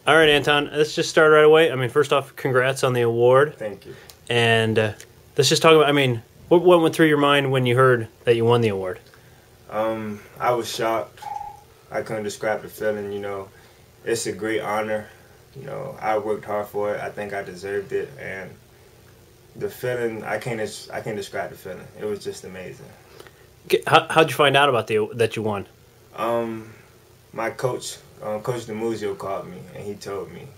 All right, Anton, let's just start right away. I mean, first off, congrats on the award. Thank you. And let's just talk about, I mean, what went through your mind when you heard that you won the award? I was shocked. I couldn't describe the feeling, It's a great honor. I worked hard for it. I think I deserved it. And the feeling, I can't describe the feeling. It was just amazing. How'd you find out about that you won? My coach, Coach DeMuzio, called me, and he told me.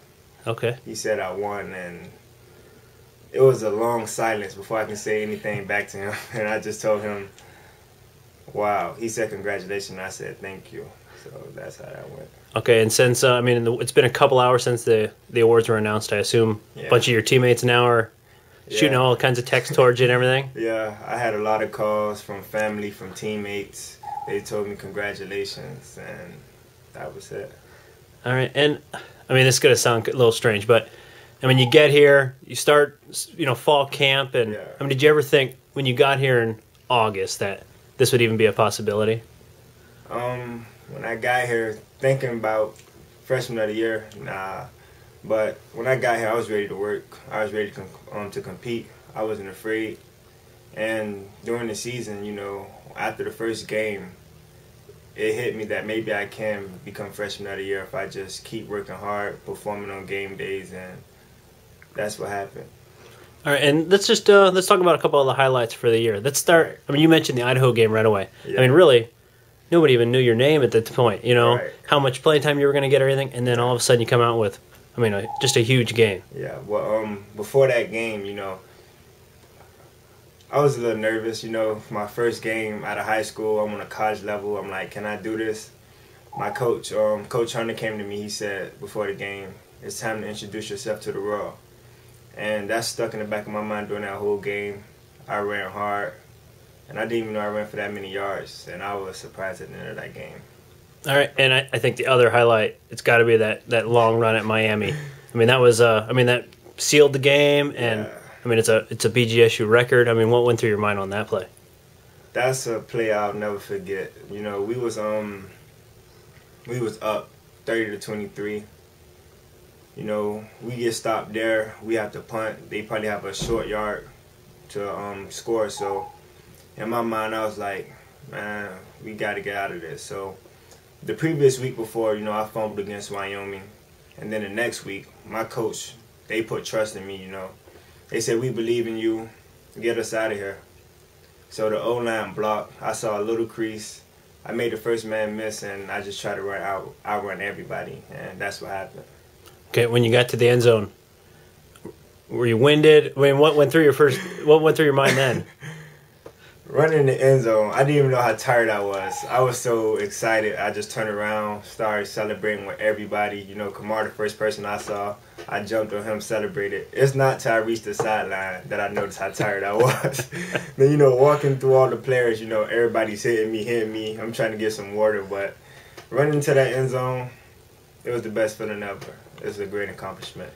Okay. He said I won, and it was a long silence before I can say anything back to him. And I just told him, wow. He said congratulations, and I said thank you. So that's how that went. Okay, and since, it's been a couple hours since the awards were announced, I assume a bunch of your teammates now are shooting all kinds of texts towards you and everything? Yeah, I had a lot of calls from family, from teammates. They told me congratulations, and that was it. All right, and this is going to sound a little strange, but you get here, you start, fall camp, and did you ever think when you got here in August that this would even be a possibility? When I got here, thinking about freshman of the year, nah. But when I got here, I was ready to work. I was ready to compete. I wasn't afraid. And during the season, after the first game, it hit me that maybe I can become freshman of the year if I just keep working hard, performing on game days, and that's what happened. All right, and let's just let's talk about a couple of the highlights for the year. Let's start. You mentioned the Idaho game right away. Yeah. Really, nobody even knew your name at that point. Right. How much playing time you were going to get, or anything, and then all of a sudden you come out with, just a huge game. Yeah. Well, before that game, I was a little nervous. My first game out of high school, I'm on a college level. I'm like, can I do this? My coach, Coach Hunter, came to me. He said before the game, it's time to introduce yourself to the Raw. And that stuck in the back of my mind during that whole game. I ran hard, and I didn't even know I ran for that many yards, and I was surprised at the end of that game. All right, and I think the other highlight, it's got to be that long run at Miami. That was, that sealed the game, and it's a BGSU record. What went through your mind on that play? That's a play I'll never forget. We was up 30-23. We get stopped there. We have to punt. They probably have a short yard to score. So in my mind, I was like, man, we got to get out of this. So the previous week before, I fumbled against Wyoming. And then the next week, my coach, they put trust in me, They said, we believe in you. Get us out of here. So the O-line blocked. I saw a little crease. I made the first man miss, and I just tried to outrun everybody. And that's what happened. Okay, when you got to the end zone, were you winded? What went through your mind then? Running in the end zone, I didn't even know how tired I was. I was so excited. I just turned around, started celebrating with everybody. Kamar, the first person I saw, I jumped on him, celebrated. It's not till I reached the sideline that I noticed how tired I was. Then, walking through all the players, everybody's hitting me. I'm trying to get some water, but running to that end zone, it was the best feeling ever. It was a great accomplishment.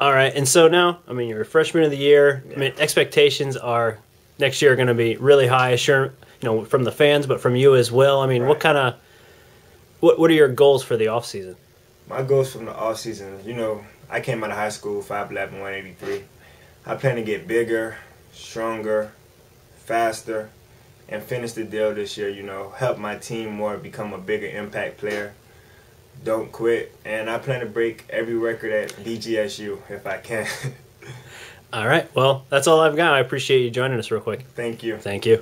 All right, and so now, you're a freshman of the year. Yeah. Expectations are next year are going to be really high, sure, from the fans, but from you as well. Right. What are your goals for the off season? My goals from the off season, I came out of high school 5'11", 183. I plan to get bigger, stronger, faster, and finish the deal this year. Help my team more, become a bigger impact player. Don't quit, and I plan to break every record at BGSU if I can. All right, well, that's all I've got. I appreciate you joining us real quick. Thank you. Thank you.